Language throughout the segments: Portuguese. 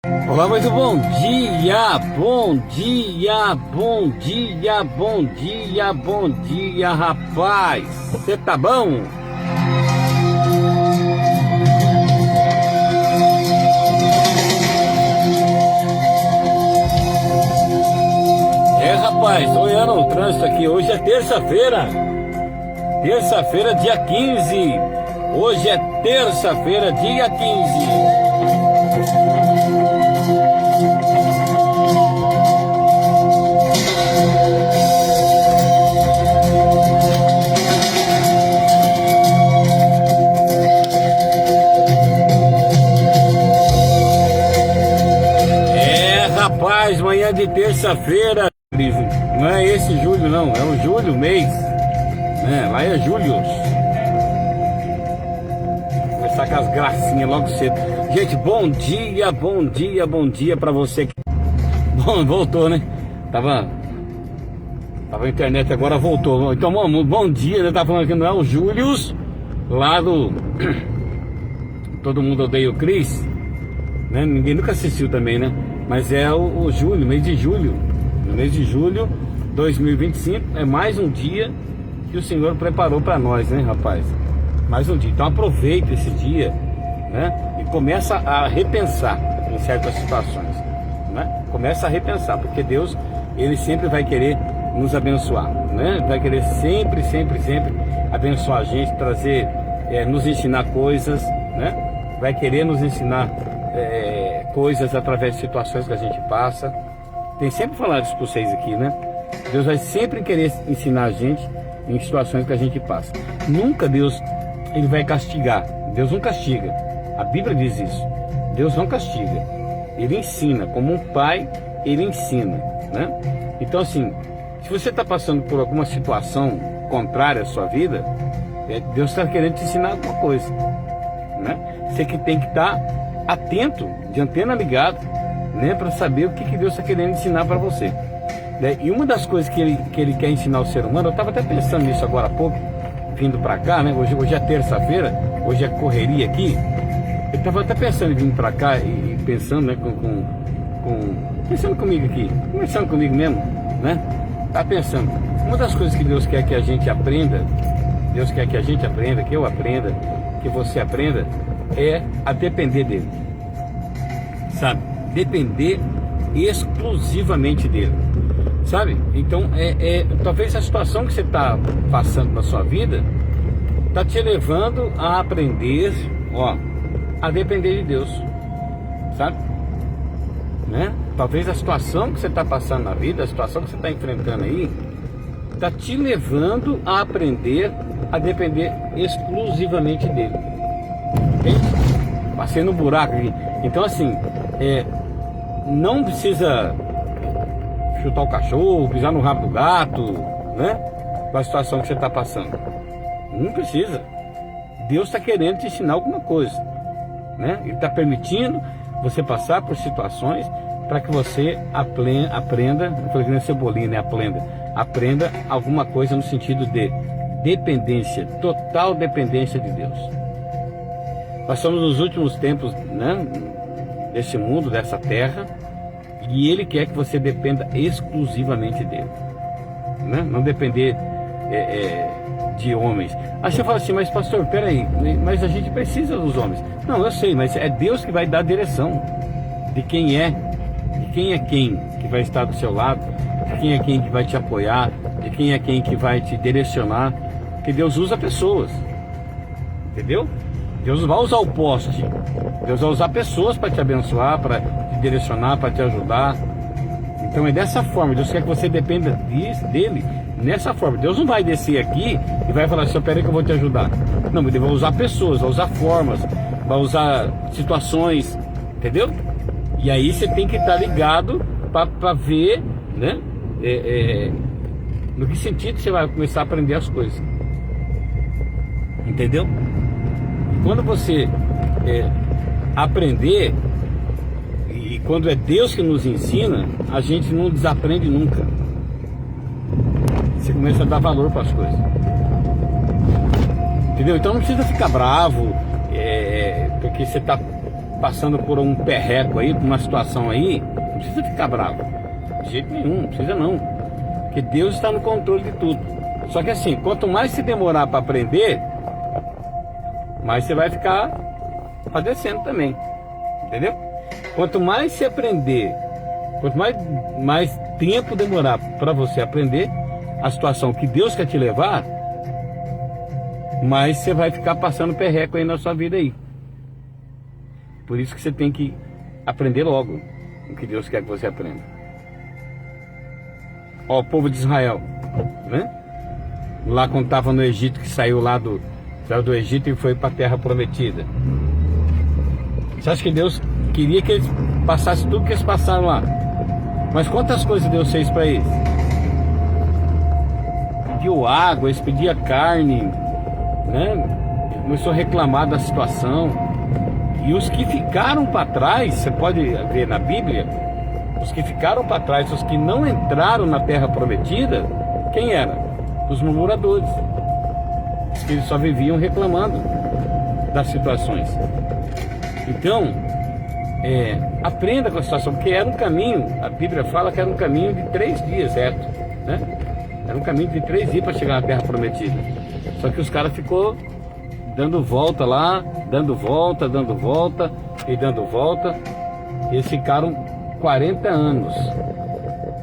Olá, muito bom dia, bom dia, bom dia, bom dia, bom dia, rapaz. Você tá bom? Rapaz, olhando o trânsito aqui, hoje é terça-feira, dia 15, hoje é terça-feira, dia 15. Rapaz, manhã de terça-feira, não é esse julho não, é o julho, mês, né? Lá é julho. Começar com as gracinhas logo cedo. Gente, bom dia pra você. Bom, voltou, né? Tava a internet, agora voltou. Então, bom dia, né? Tá falando que não é o Július, lá do Todo Mundo Odeia o Chris, né? Ninguém nunca assistiu também, né? Mas é o julho, mês de julho. No mês de julho 2025 é mais um dia que o Senhor preparou para nós, né, rapaz? Mais um dia. Então aproveita esse dia, né? E começa a repensar em certas situações, né? Começa a repensar, porque Deus, Ele sempre vai querer nos abençoar, né? Vai querer sempre abençoar a gente, trazer, nos ensinar coisas, né? Vai querer nos ensinar coisas através de situações que a gente passa. Tem sempre falado isso para vocês aqui, né? Deus vai sempre querer ensinar a gente em situações que a gente passa. Nunca Deus, Ele vai castigar. Deus não castiga. A Bíblia diz isso. Deus não castiga. Ele ensina. Como um pai, Ele ensina, né? Então assim, se você está passando por alguma situação contrária à sua vida, Deus está querendo te ensinar alguma coisa, né? Você que tem que estar atento, de antena ligada, né, para saber o que Deus está querendo ensinar para você, né? E uma das coisas que ele quer ensinar ao ser humano, eu estava até pensando nisso agora há pouco, vindo para cá, né? Hoje é terça-feira, hoje é correria aqui. Eu estava até pensando em vir para cá e pensando, né, pensando comigo aqui, conversando comigo mesmo, né? Tá pensando, uma das coisas que Deus quer que a gente aprenda, Deus quer que a gente aprenda, que eu aprenda, que você aprenda, é a depender dele, sabe? Depender exclusivamente dele, sabe? Então, talvez a situação que você está passando na sua vida está te levando a aprender, a depender de Deus, sabe? Né? Talvez a situação que você está passando na vida, a situação que você está enfrentando aí, está te levando a aprender a depender exclusivamente dele. Entende? Passei no buraco aqui. Então assim, não precisa chutar o cachorro, pisar no rabo do gato, né? Com a situação que você está passando. Não precisa. Deus está querendo te ensinar alguma coisa, né? Ele está permitindo você passar por situações para que você aprenda, não falei que nem cebolinha, né? Aprenda alguma coisa no sentido de dependência, total dependência de Deus. Nós estamos nos últimos tempos, né, desse mundo, dessa terra, e Ele quer que você dependa exclusivamente dele, né? Não depender de homens. Aí você fala assim, mas pastor, peraí, mas a gente precisa dos homens. Não, eu sei, mas é Deus que vai dar a direção de quem é quem que vai estar do seu lado, de quem é quem que vai te apoiar, de quem é quem que vai te direcionar, porque Deus usa pessoas, entendeu? Deus vai usar o poste, Deus vai usar pessoas para te abençoar, para te direcionar, para te ajudar. Então é dessa forma. Deus quer que você dependa dele nessa forma. Deus não vai descer aqui e vai falar assim, peraí que eu vou te ajudar. Não, Ele vai usar pessoas, vai usar formas, vai usar situações, entendeu? E aí você tem que estar ligado para ver, né, no que sentido você vai começar a aprender as coisas, entendeu? Quando você aprender, e quando é Deus que nos ensina, a gente não desaprende nunca. Você começa a dar valor para as coisas, entendeu? Então não precisa ficar bravo porque você está passando por um perreco aí, por uma situação aí, não precisa ficar bravo. De jeito nenhum, não precisa não. Porque Deus está no controle de tudo. Só que assim, quanto mais se demorar para aprender, mais você vai ficar padecendo também. Entendeu? Quanto mais se aprender, quanto mais tempo demorar para você aprender a situação que Deus quer te levar, mais você vai ficar passando perreco aí na sua vida aí. Por isso que você tem que aprender logo o que Deus quer que você aprenda. Ó, o povo de Israel, né? Lá quando estava no Egito, que saiu do Egito e foi para a terra prometida. Você acha que Deus queria que eles passassem tudo que eles passaram lá? Mas quantas coisas Deus fez para eles? Pediu água, eles pediam carne, né? Começou a reclamar da situação. E os que ficaram para trás, você pode ver na Bíblia, os que ficaram para trás, os que não entraram na terra prometida, quem era? Os murmuradores. Os que só viviam reclamando das situações. Então, aprenda com a situação, porque era um caminho, a Bíblia fala que era um caminho de 3 dias, certo? Né? Era um caminho de 3 dias para chegar na terra prometida. Só que os caras ficou dando volta lá, dando volta, e dando volta. E eles ficaram 40 anos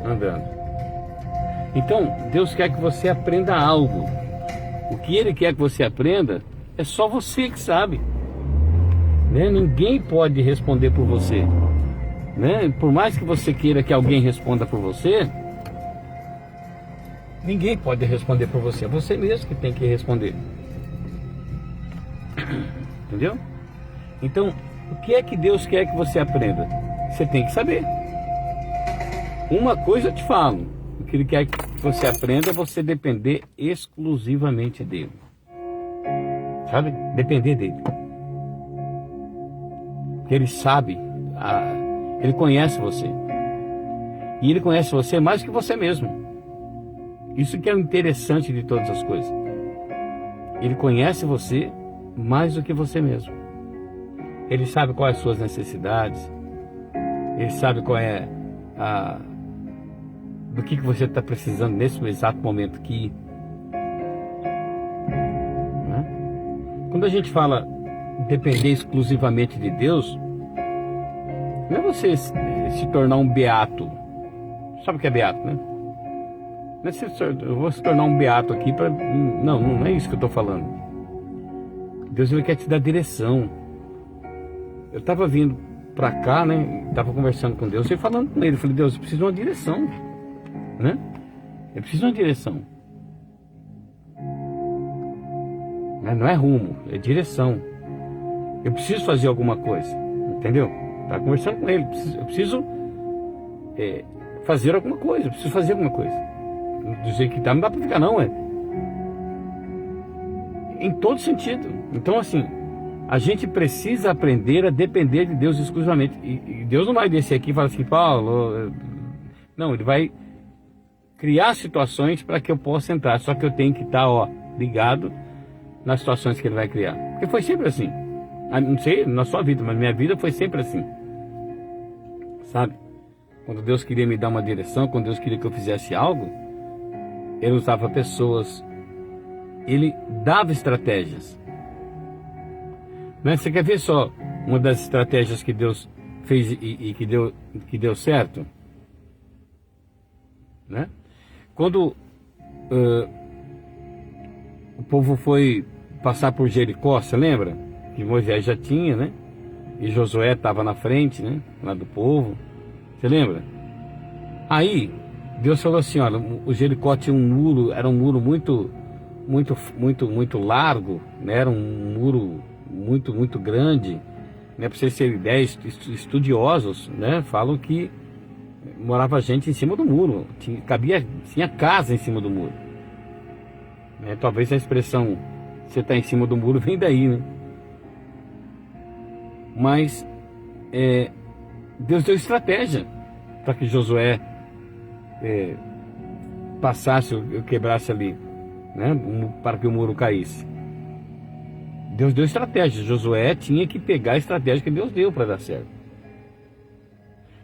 andando. Então, Deus quer que você aprenda algo. O que Ele quer que você aprenda, é só você que sabe. Né? Ninguém pode responder por você. Né? Por mais que você queira que alguém responda por você, ninguém pode responder por você. É você mesmo que tem que responder. Entendeu? Então, o que é que Deus quer que você aprenda? Você tem que saber. Uma coisa eu te falo: o que Ele quer que você aprenda é você depender exclusivamente dEle. Sabe? Depender dEle. Porque Ele sabe, Ele conhece você. E Ele conhece você mais que você mesmo. Isso que é o interessante de todas as coisas. Ele conhece você mais do que você mesmo. Ele sabe quais as suas necessidades. Ele sabe qual é do que você está precisando nesse exato momento aqui. Né? Quando a gente fala depender exclusivamente de Deus, não é você se tornar um beato. Sabe o que é beato, né? Não é eu vou se tornar um beato aqui para... Não é isso que eu estou falando. Deus, Ele quer te dar direção. Eu estava vindo para cá, né? Estava conversando com Deus e falando com Ele. Eu falei: Deus, eu preciso de uma direção, né? Eu preciso de uma direção. Não é rumo, é direção. Eu preciso fazer alguma coisa, entendeu? Estava conversando com Ele. Eu preciso fazer alguma coisa. Eu preciso fazer alguma coisa. Do jeito que tá, não dá para ficar não, em todo sentido. Então, assim, a gente precisa aprender a depender de Deus exclusivamente. E Deus não vai descer aqui e falar assim: Paulo, não, Ele vai criar situações para que eu possa entrar. Só que eu tenho que estar, ligado nas situações que Ele vai criar. Porque foi sempre assim. Não sei na sua vida, mas minha vida foi sempre assim. Sabe? Quando Deus queria me dar uma direção, quando Deus queria que eu fizesse algo, Ele usava pessoas, Ele dava estratégias. Né? Você quer ver só uma das estratégias que Deus fez e que deu certo? Né? Quando o povo foi passar por Jericó, você lembra? Que Moisés já tinha, né? E Josué estava na frente, né? Lá do povo. Você lembra? Aí Deus falou assim: olha, o Jericó tinha um muro, era um muro muito largo, né? Era um muro muito grande, né? Para vocês terem ideia, estudiosos, né? Falam que morava gente em cima do muro, tinha casa em cima do muro, né? Talvez a expressão "você está em cima do muro" vem daí, né? Mas Deus deu estratégia para que Josué passasse ou quebrasse ali, né? Para que o muro caísse. Deus deu estratégia. Josué tinha que pegar a estratégia que Deus deu para dar certo.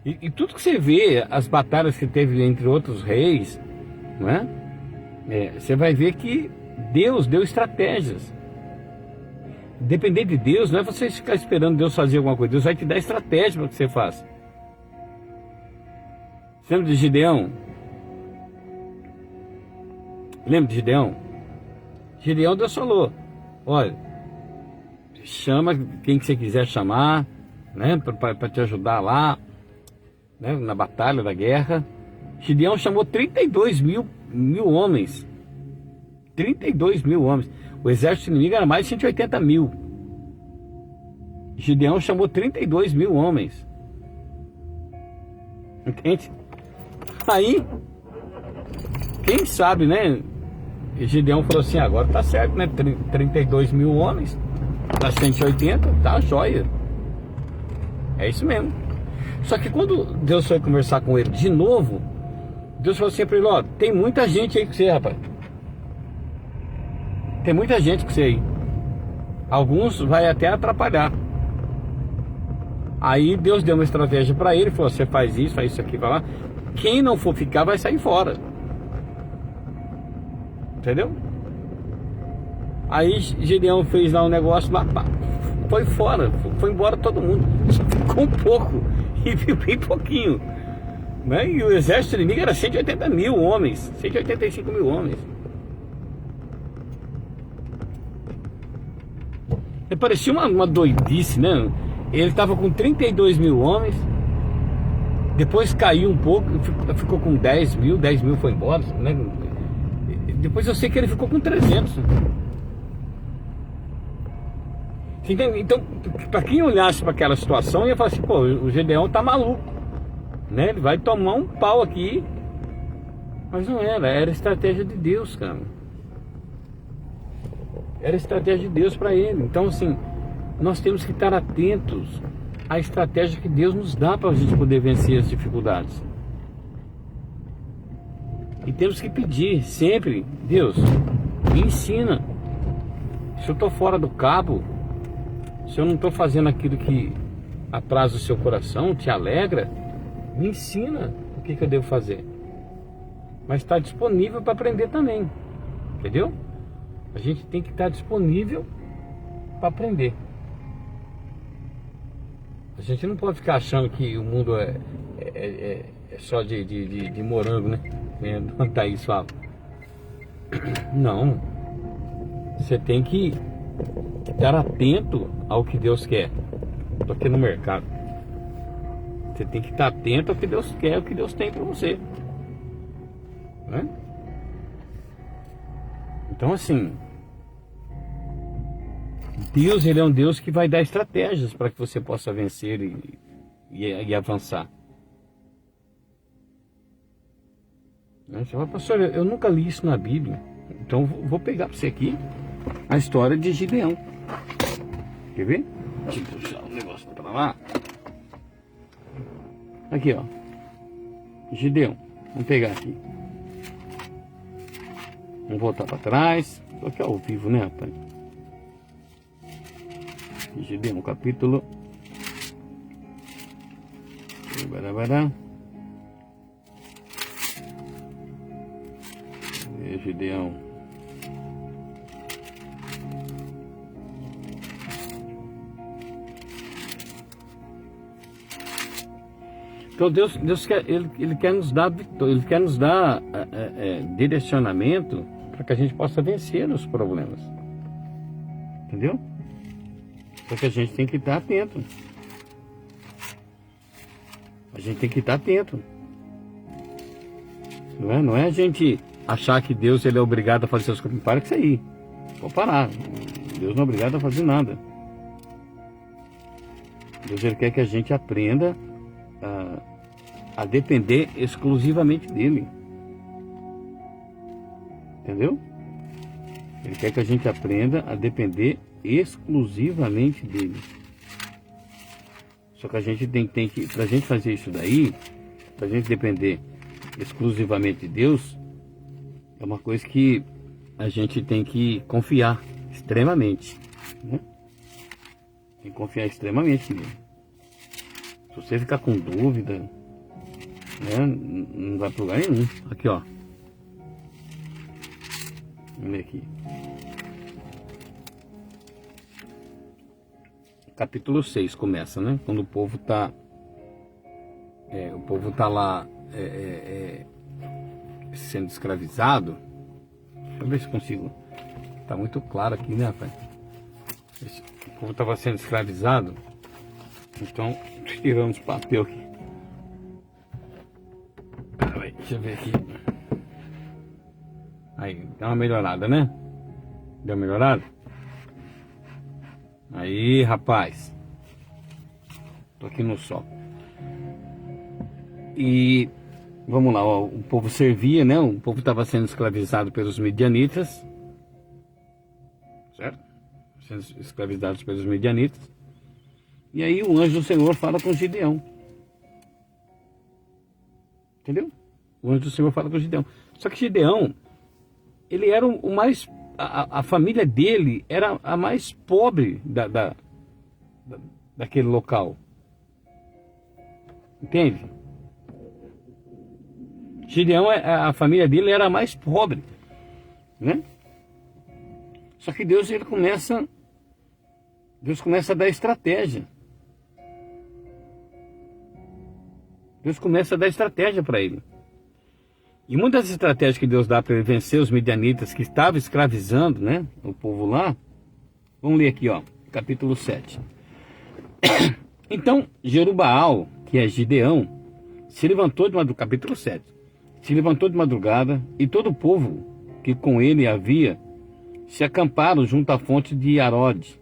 E tudo que você vê, as batalhas que teve entre outros reis, não é? Você vai ver que Deus deu estratégias. Depender de Deus não é você ficar esperando Deus fazer alguma coisa. Deus vai te dar estratégia para que você faça. Você lembra de Gideão? Lembra de Gideão? Gideão, Deus falou: olha, chama quem que você quiser chamar, né, para te ajudar lá, né, na batalha da guerra. Gideão chamou 32 mil homens. 32 mil homens. O exército inimigo era mais de 180 mil. Gideão chamou 32 mil homens. Entende? Aí, quem sabe, né? Gideão falou assim: agora tá certo, né? 32 mil homens, dá 180, tá joia. É isso mesmo. Só que quando Deus foi conversar com ele de novo, Deus falou assim pra ele: ó, tem muita gente aí com você, rapaz. Tem muita gente com você aí. Alguns vai até atrapalhar. Aí Deus deu uma estratégia para ele, falou: você faz isso aqui, vai lá. Quem não for ficar vai sair fora. Entendeu? Aí Gideão fez lá um negócio lá, pá, foi fora, foi embora todo mundo. Só ficou um pouco e bem pouquinho, né? E o exército inimigo era 180 mil homens, 185 mil homens. Parecia uma doidice, né? Ele estava com 32 mil homens, depois caiu um pouco, ficou com 10 mil foi embora, né? Depois eu sei que ele ficou com 300. Então, para quem olhasse para aquela situação, ia falar assim: pô, o Gideão tá maluco, né? Ele vai tomar um pau aqui. Mas não era estratégia de Deus, cara. Era estratégia de Deus para ele. Então, assim, nós temos que estar atentos à estratégia que Deus nos dá para a gente poder vencer as dificuldades. E temos que pedir sempre: Deus, me ensina. Se eu estou fora do cabo, se eu não estou fazendo aquilo que apraz o seu coração, te alegra, me ensina o que eu devo fazer. Mas está disponível para aprender também. Entendeu? A gente tem que estar disponível para aprender. A gente não pode ficar achando que o mundo é só de morango, né? Tá isso fala. Não. Você tem que estar atento ao que Deus quer. Estou aqui no mercado. Você tem que estar atento ao que Deus quer, ao que Deus tem para você, né? Então, assim, Deus, ele é um Deus que vai dar estratégias para que você possa vencer e avançar. Você fala: pastor, eu nunca li isso na Bíblia. Então vou pegar para você aqui a história de Gideão. Quer ver? Deixa eu puxar o negócio para lá. Aqui, ó. Gideão. Vamos pegar aqui. Vamos voltar para trás. Estou aqui ao vivo, né, rapaz? Gideão, capítulo. Gideão. Então Deus quer, ele quer nos dar vitória, ele quer nos dar direcionamento para que a gente possa vencer os problemas. Entendeu? Só que a gente tem que estar atento. A gente tem que estar atento. Não é a gente achar que Deus, ele é obrigado a fazer as coisas. Para com isso aí. Vou parar. Deus não é obrigado a fazer nada. Deus, ele quer que a gente aprenda a depender exclusivamente dele. Entendeu? Ele quer que a gente aprenda a depender exclusivamente dele. Só que a gente tem que, pra gente fazer isso daí, pra gente depender exclusivamente de Deus, é uma coisa que a gente tem que confiar extremamente. né? Tem que confiar extremamente nele. Se você ficar com dúvida, né, não vai para lugar nenhum. Aqui, ó. Vamos ver aqui. Capítulo 6 começa, né? Quando o povo tá lá sendo escravizado. Deixa eu ver se consigo. Tá muito claro aqui, né, rapaz? O povo estava sendo escravizado. Então, tiramos o papel aqui. Deixa eu ver aqui. Aí, deu uma melhorada, né? Deu uma melhorada? Aí, rapaz. Tô aqui no sol. E vamos lá, ó, o povo servia, né? O povo estava sendo escravizado pelos midianitas. Certo? Sendo escravizados pelos midianitas. E aí o anjo do Senhor fala com Gideão. Entendeu? O anjo do Senhor fala com Gideão. Só que Gideão, ele era o mais... A família dele era a mais pobre daquele local. Entende? Gideão, a família dele era a mais pobre, né? Só que Deus começa a dar estratégia. Deus começa a dar estratégia para ele. E uma das estratégias que Deus dá para ele vencer os midianitas que estavam escravizando, né, o povo lá, vamos ler aqui, ó, capítulo 7. Então, Jerubaal, que é Gideão, se levantou de madrugada, capítulo 7, se levantou de madrugada, e todo o povo que com ele havia, se acamparam junto à fonte de Arode,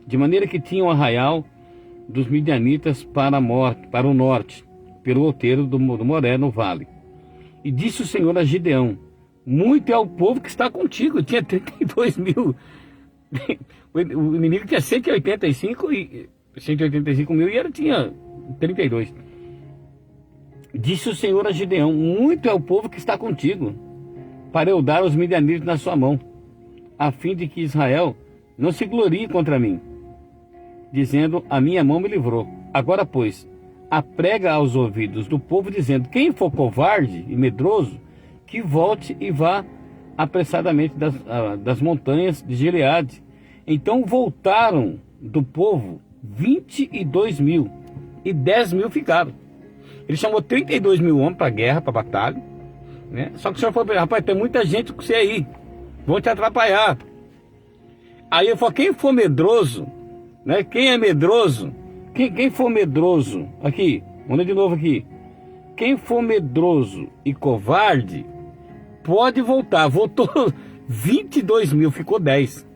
de maneira que tinham o arraial dos midianitas para o norte, pelo outeiro do Moré no vale. E disse o Senhor a Gideão: muito é o povo que está contigo. Tinha 32 mil. O inimigo tinha 185 mil e ele tinha 32. Disse o Senhor a Gideão: muito é o povo que está contigo, para eu dar os midianitas na sua mão, a fim de que Israel não se glorie contra mim, dizendo: a minha mão me livrou. Agora, pois, aprega aos ouvidos do povo, dizendo: quem for covarde e medroso, que volte e vá apressadamente das montanhas de Gileade. Então voltaram do povo 22 mil, e 10 mil ficaram. Ele chamou 32 mil homens para a guerra, para a batalha, né? Só que o senhor falou: rapaz, tem muita gente com você aí, vão te atrapalhar. Aí eu falei: quem for medroso, né? Quem é medroso? Quem for medroso, aqui, vamos ler de novo aqui. Quem for medroso e covarde, pode voltar. Voltou 22 mil, ficou 10.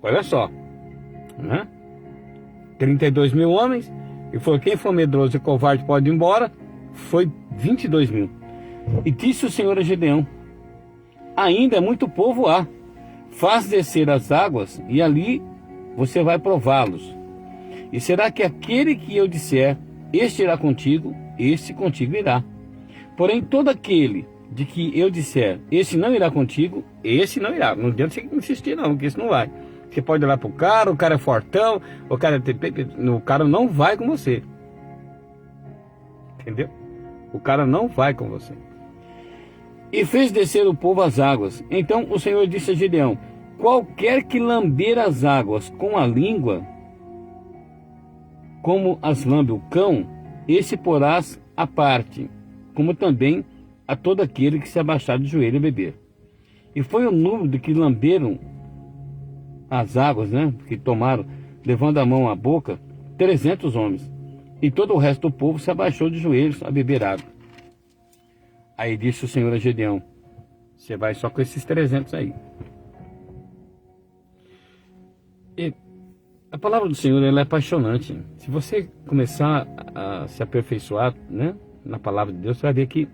Olha só, né? 32 mil homens, e foi: quem for medroso e covarde pode ir embora. Foi 22 mil. E disse o Senhor a Gideão: ainda muito povo há, faz descer as águas, e ali você vai prová-los. E será que aquele que eu disser, este irá contigo, este contigo irá. Porém, todo aquele de que eu disser, este não irá contigo, esse não irá. Não adianta você insistir não, porque esse não vai. Você pode olhar para o cara é fortão, o cara não vai com você. Entendeu? O cara não vai com você. E fez descer o povo às águas. Então o Senhor disse a Gideão: qualquer que lamber as águas com a língua, como as lambe o cão, esse porás à parte, como também a todo aquele que se abaixar de joelho a beber. E foi o número de que lamberam as águas, né, que tomaram, levando a mão à boca, 300 homens. E todo o resto do povo se abaixou de joelhos a beber água. Aí disse o Senhor a Gideão: você vai só com esses 300 aí. E a palavra do Senhor, ela é apaixonante. Se você começar a se aperfeiçoar, né, na palavra de Deus, você vai ver que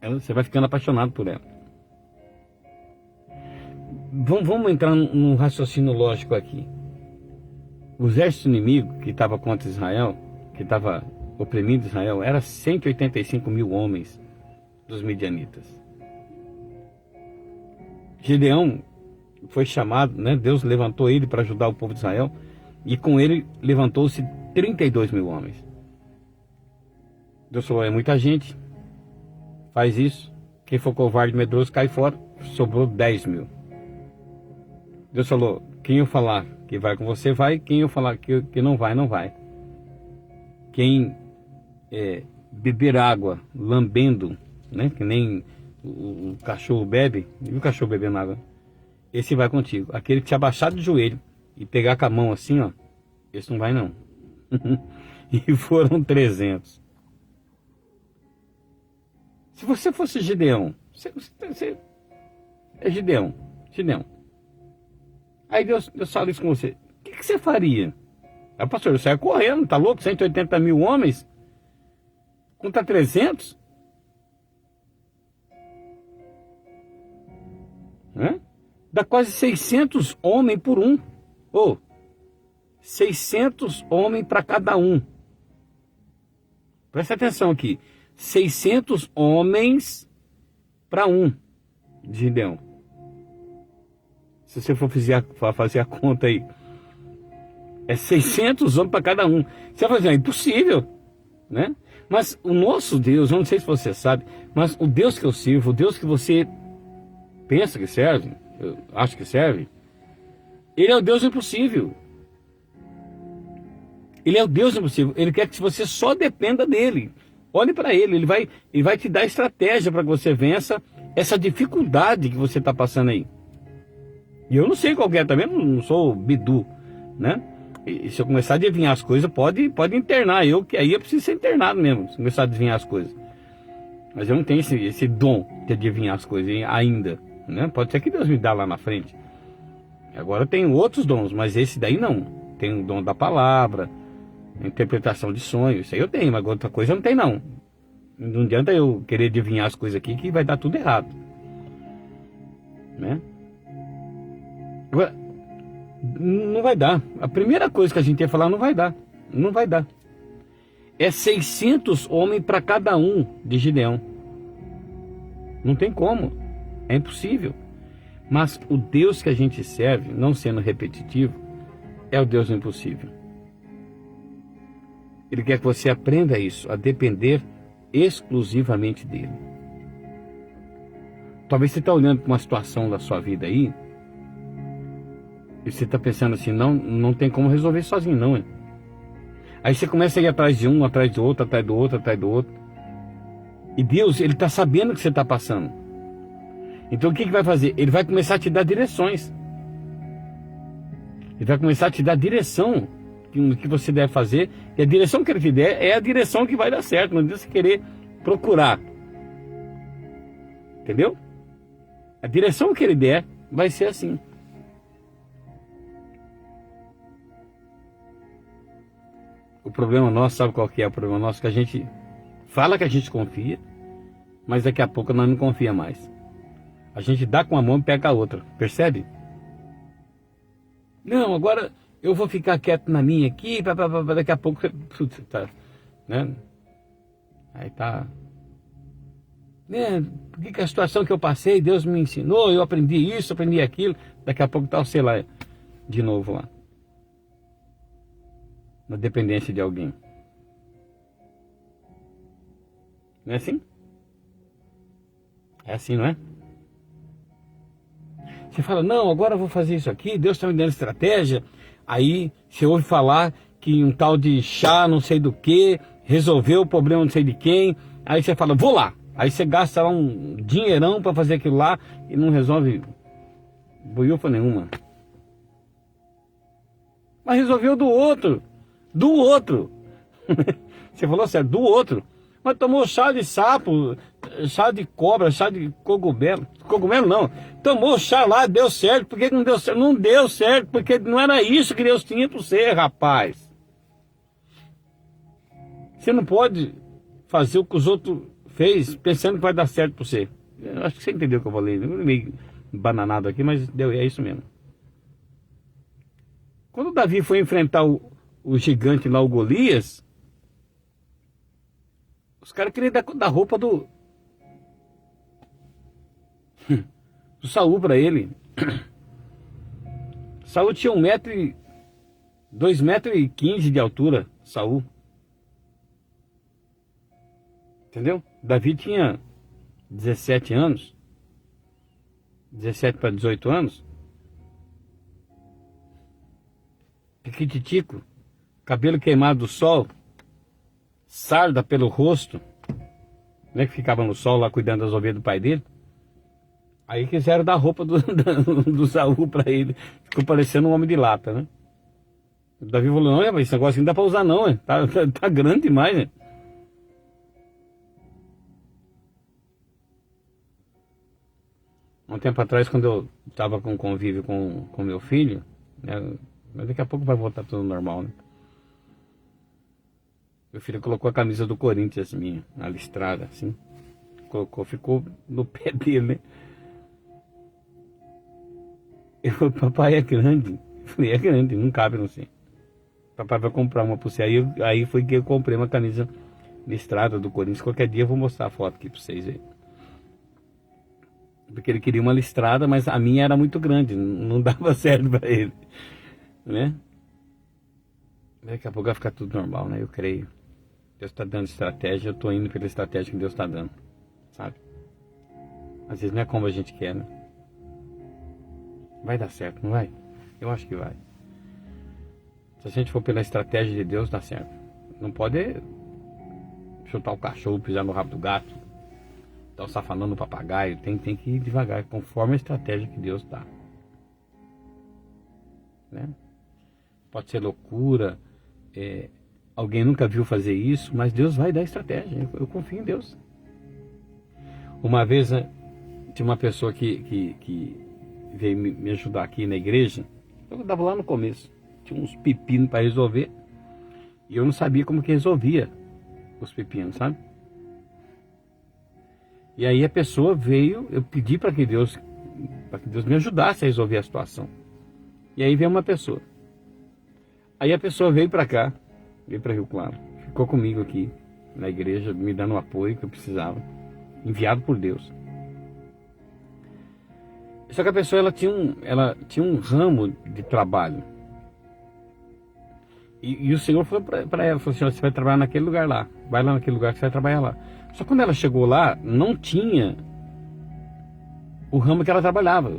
você vai ficando apaixonado por ela. Vamos entrar num raciocínio lógico aqui. O exército inimigo que estava contra Israel, que estava oprimindo Israel, era 185 mil homens dos midianitas. Gideão foi chamado, né? Deus levantou ele para ajudar o povo de Israel, e com ele levantou-se 32 mil homens. Deus falou, é muita gente, faz isso. Quem for covarde e medroso cai fora. Sobrou 10 mil. Deus falou, quem eu falar que vai com você vai, quem eu falar que não vai, não vai. Quem beber água lambendo, né, que nem o cachorro bebe, e o cachorro bebendo água, esse vai contigo. Aquele que te abaixar de joelho e pegar com a mão assim, ó, esse não vai não. E foram 300. Se você fosse Gideão, você é Gideão. Aí Deus fala isso com você. O que você faria? Aí, pastor, eu saio correndo, tá louco? 180 mil homens contra 300? Dá quase 600 homens por um. 600 homens para cada um. Presta atenção aqui. 600 homens para um de Gideão. Se você for fazer a conta aí, é 600 homens para cada um. Você vai fazer, é impossível, né? Mas o nosso Deus, eu não sei se você sabe, mas o Deus que eu sirvo, o Deus que você pensa que serve, eu acho que serve, ele é o Deus impossível. Ele é o Deus impossível. Ele quer que você só dependa dele. Olhe para ele, ele vai te dar estratégia para que você vença essa dificuldade que você está passando aí. E eu não sei qual que é também, não sou bidu, né? E se eu começar a adivinhar as coisas, pode internar eu, que aí eu preciso ser internado mesmo, se começar a adivinhar as coisas. Mas eu não tenho esse dom de adivinhar as coisas ainda, né? Pode ser que Deus me dá lá na frente. Agora eu tenho outros dons, mas esse daí não. Tenho o dom da palavra, interpretação de sonhos, isso aí eu tenho, mas outra coisa eu não tenho não. Não adianta eu querer adivinhar as coisas aqui que vai dar tudo errado, né? Agora, não vai dar. A primeira coisa que a gente ia falar, não vai dar. Não vai dar. É 600 homens para cada um de Gideão. Não tem como. É impossível. Mas o Deus que a gente serve, não sendo repetitivo, é o Deus do impossível. Ele quer que você aprenda isso, a depender exclusivamente dele. Talvez você está olhando para uma situação da sua vida aí, e você está pensando assim, não tem como resolver sozinho não, hein? Aí você começa a ir atrás de um, atrás do outro, atrás do outro, atrás do outro. E Deus, ele está sabendo o que você está passando. Então o que vai fazer? Ele vai começar a te dar direções. Ele vai começar a te dar direção no que você deve fazer. E a direção que ele te der é a direção que vai dar certo. Não adianta você querer procurar. Entendeu? A direção que ele der vai ser assim. O problema nosso, sabe qual que é o problema nosso? Que a gente fala que a gente confia, mas daqui a pouco nós não confia mais. A gente dá com a mão e pega a outra, percebe? Não, agora eu vou ficar quieto na minha aqui, daqui a pouco, tá, né? Aí tá, né? Porque a situação que eu passei, Deus me ensinou, eu aprendi isso, aprendi aquilo, daqui a pouco tá, sei lá, de novo lá. Na dependência de alguém. Não é assim? É assim, não é? Você fala, não, agora eu vou fazer isso aqui, Deus está me dando estratégia. Aí você ouve falar que um tal de chá não sei do que resolveu o problema não sei de quem. Aí você fala, vou lá. Aí você gasta lá um dinheirão para fazer aquilo lá e não resolve boiufa nenhuma. Mas resolveu do outro. Do outro. Você falou certo, do outro. Mas tomou chá de sapo, chá de cobra, chá de cogumelo. Cogumelo não. Tomou chá lá, deu certo. Por que não deu certo? Não deu certo, porque não era isso que Deus tinha para você, rapaz. Você não pode fazer o que os outros fez pensando que vai dar certo para você. Eu acho que você entendeu o que eu falei. Eu meio bananado aqui, mas é isso mesmo. Quando o Davi foi enfrentar o gigante lá, o Golias, os caras queriam dar roupa do Saul para ele. Saul tinha 2,15 m de altura, Saul. Entendeu? Davi tinha 17 anos. 17 para 18 anos. Piquititico. Cabelo queimado do sol. Sarda pelo rosto. Né, que ficava no sol lá cuidando das ovelhas do pai dele. Aí quiseram dar roupa do Saul pra ele. Ficou parecendo um homem de lata, né? O Davi falou, não, mas esse negócio não dá pra usar não, tá grande demais, né? Um tempo atrás, quando eu estava com convívio com meu filho, né, mas daqui a pouco vai voltar tudo normal, né? Meu filho colocou a camisa do Corinthians minha, na listrada, assim. Colocou, ficou no pé dele, né? Eu falei, papai é grande. Eu falei, é grande, não cabe no sei. Papai vai comprar uma pra você. Aí foi que eu comprei uma camisa listrada do Corinthians. Qualquer dia eu vou mostrar a foto aqui pra vocês verem. Porque ele queria uma listrada, mas a minha era muito grande, não dava certo para ele, né? Daqui a pouco vai ficar tudo normal, né? Eu creio. Deus está dando estratégia, eu estou indo pela estratégia que Deus está dando, sabe? Às vezes não é como a gente quer, né? Vai dar certo, não vai? Eu acho que vai. Se a gente for pela estratégia de Deus, dá certo. Não pode chutar o cachorro, pisar no rabo do gato. Tá safanando o papagaio, tem que ir devagar, conforme a estratégia que Deus dá. Né? Pode ser loucura, alguém nunca viu fazer isso, mas Deus vai dar estratégia, eu confio em Deus. Uma vez, né, tinha uma pessoa que veio me ajudar aqui na igreja, eu estava lá no começo, tinha uns pepinos para resolver, e eu não sabia como que resolvia os pepinos, sabe? E aí a pessoa veio, eu pedi para que Deus me ajudasse a resolver a situação. E aí veio uma pessoa. Aí a pessoa veio para cá, veio para Rio Claro, ficou comigo aqui na igreja, me dando o apoio que eu precisava, enviado por Deus. Só que a pessoa ela tinha um ramo de trabalho. E o Senhor falou para ela, falou assim, você vai trabalhar naquele lugar lá, vai lá naquele lugar que você vai trabalhar lá. Só que quando ela chegou lá, não tinha o ramo que ela trabalhava,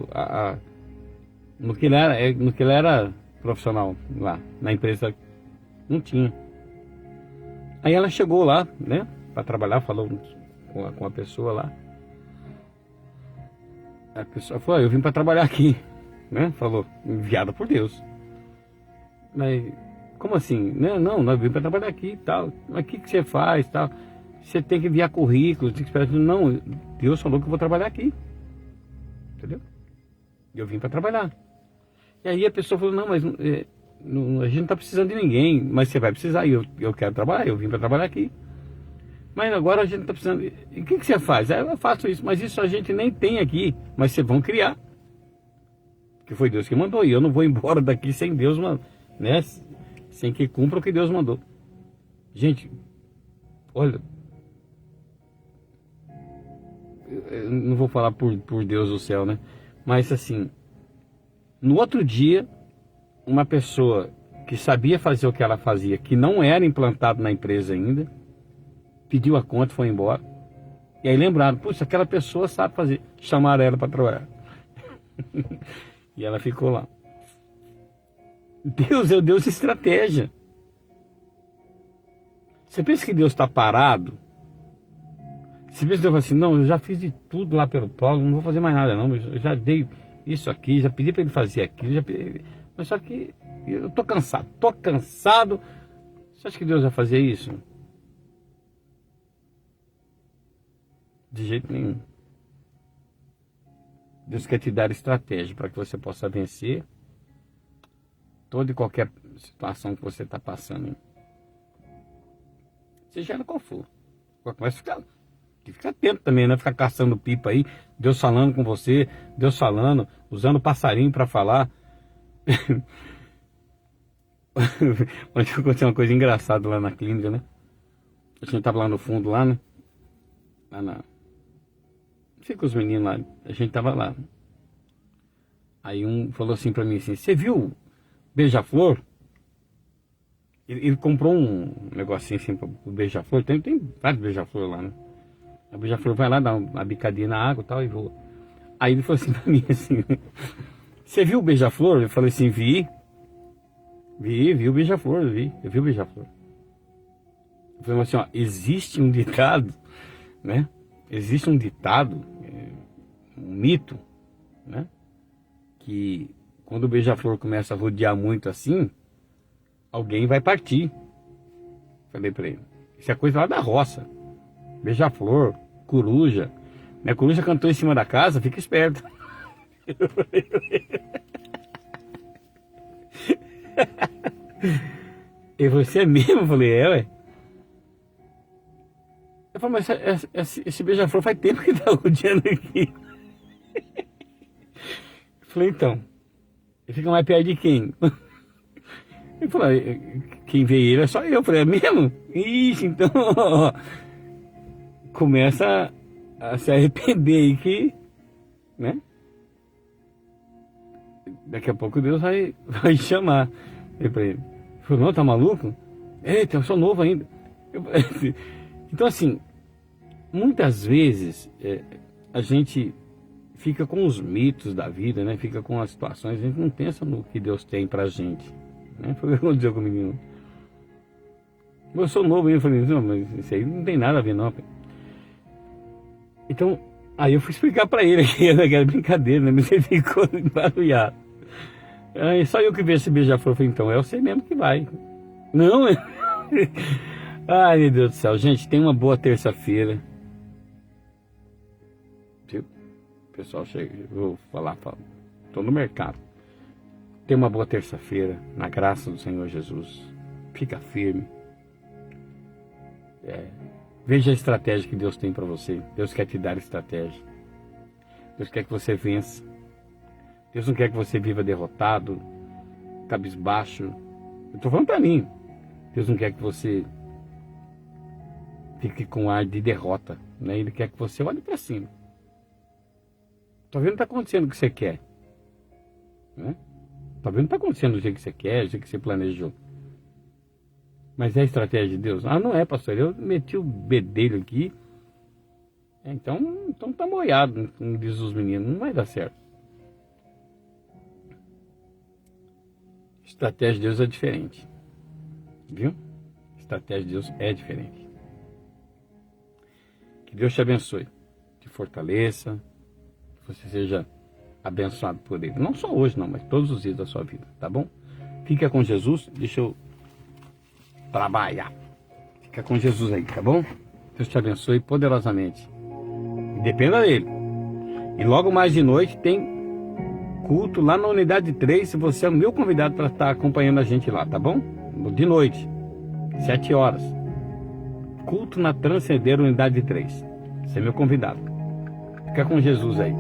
no que ela era profissional lá, na empresa, não tinha. Aí ela chegou lá, né, para trabalhar, falou com a pessoa lá. A pessoa falou, eu vim para trabalhar aqui, né, falou, enviada por Deus. Mas, como assim? Não, nós vimos para trabalhar aqui e tal, mas o que você faz e tal? Você tem que enviar currículo, tem que esperar. Não, Deus falou que eu vou trabalhar aqui. Entendeu? E eu vim para trabalhar. E aí a pessoa falou, não, mas a gente não está precisando de ninguém, mas você vai precisar, e eu quero trabalhar, eu vim para trabalhar aqui. Mas agora a gente não está precisando. E o que você faz? Eu faço isso, mas isso a gente nem tem aqui, mas vocês vão criar. Que foi Deus que mandou, e eu não vou embora daqui sem Deus, né? Sem que cumpra o que Deus mandou. Gente, olha, eu não vou falar por Deus do céu, né? Mas assim, no outro dia, uma pessoa que sabia fazer o que ela fazia, que não era implantado na empresa ainda, pediu a conta e foi embora. E aí lembraram, puxa, aquela pessoa sabe fazer. Chamaram ela para trabalhar. E ela ficou lá. Deus é o Deus de estratégia. Você pensa que Deus está parado? Você pensa que Deus fala assim, não, eu já fiz de tudo lá pelo Paulo, não vou fazer mais nada não, eu já dei isso aqui, já pedi para ele fazer aquilo, mas só que eu tô cansado. Você acha que Deus vai fazer isso? De jeito nenhum. Deus quer te dar estratégia para que você possa vencer toda e qualquer situação que você está passando. Seja ela qual for. Mas fica atento também, né? Ficar caçando pipa aí, Deus falando com você, Deus falando, usando passarinho para falar. Ontem aconteceu uma coisa engraçada lá na clínica, né? A gente tava lá no fundo, lá, né? Lá na... Fica os meninos lá, a gente tava lá. Aí um falou assim pra mim assim, você viu beija-flor? Ele comprou um negocinho assim pro beija-flor, tem vários beija-flor lá, né? A beija-flor vai lá, dá uma bicadinha na água e tal, e voa. Aí ele falou assim pra mim assim, você viu o beija-flor? Eu falei assim, vi o beija-flor, eu vi o beija-flor. Eu falei assim, ó, existe um ditado, né? Existe um ditado, um mito, né? Que quando o beija-flor começa a rodear muito assim, alguém vai partir. Falei pra ele, isso é coisa lá da roça. Beija-flor, coruja. Minha coruja cantou em cima da casa, fica esperto. E você é mesmo? Eu falei, ué. Eu falei, mas esse beija-flor faz tempo que tá rodeando aqui. Eu falei, então, ele fica mais perto de quem? Ele falou, quem vê ele é só eu. Eu falei, é mesmo? Ixi, então, ó, começa a se arrepender aí que, né? Daqui a pouco Deus vai chamar ele pra ele. Ele falou, não, tá maluco? Eita, eu sou novo ainda. Então assim, muitas vezes a gente fica com os mitos da vida, né? Fica com as situações, a gente não pensa no que Deus tem pra gente, né? Foi o que aconteceu com o menino. Eu sou novo ainda, eu falei, não, mas isso aí não tem nada a ver não. Então, aí eu fui explicar pra ele que era brincadeira, né? Mas ele ficou embarulhado. Aí só eu que vi esse beija-flor, falei, então é você mesmo que vai. Não, é... Ai, meu Deus do céu. Gente, tenha uma boa terça-feira. O pessoal chega, vou falar, estou no mercado. Tenha uma boa terça-feira, na graça do Senhor Jesus. Fica firme. Veja a estratégia que Deus tem para você. Deus quer te dar estratégia. Deus quer que você vença. Deus não quer que você viva derrotado, cabisbaixo. Eu estou falando para mim. Deus não quer que você fique com ar de derrota, né? Ele quer que você olhe para cima. Tá vendo que está acontecendo o que você quer, né? Tá vendo que está acontecendo do jeito que você quer, do jeito que você planejou. Mas é a estratégia de Deus? Ah, não é, pastor. Eu meti o bedelho aqui. Então tá moiado, como diz os meninos. Não vai dar certo. A estratégia de Deus é diferente. Viu? A estratégia de Deus é diferente. Que Deus te abençoe. Te fortaleça. Que você seja abençoado por Ele. Não só hoje, não, mas todos os dias da sua vida. Tá bom? Fica com Jesus. Deixa eu trabalhar. Fica com Jesus aí, tá bom? Deus te abençoe poderosamente. E dependa dele. E logo mais de noite tem culto lá na unidade 3. Se você é o meu convidado para estar acompanhando a gente lá, tá bom? De noite, 7 horas. Culto na Transcender unidade 3. Você é meu convidado. Fica com Jesus aí.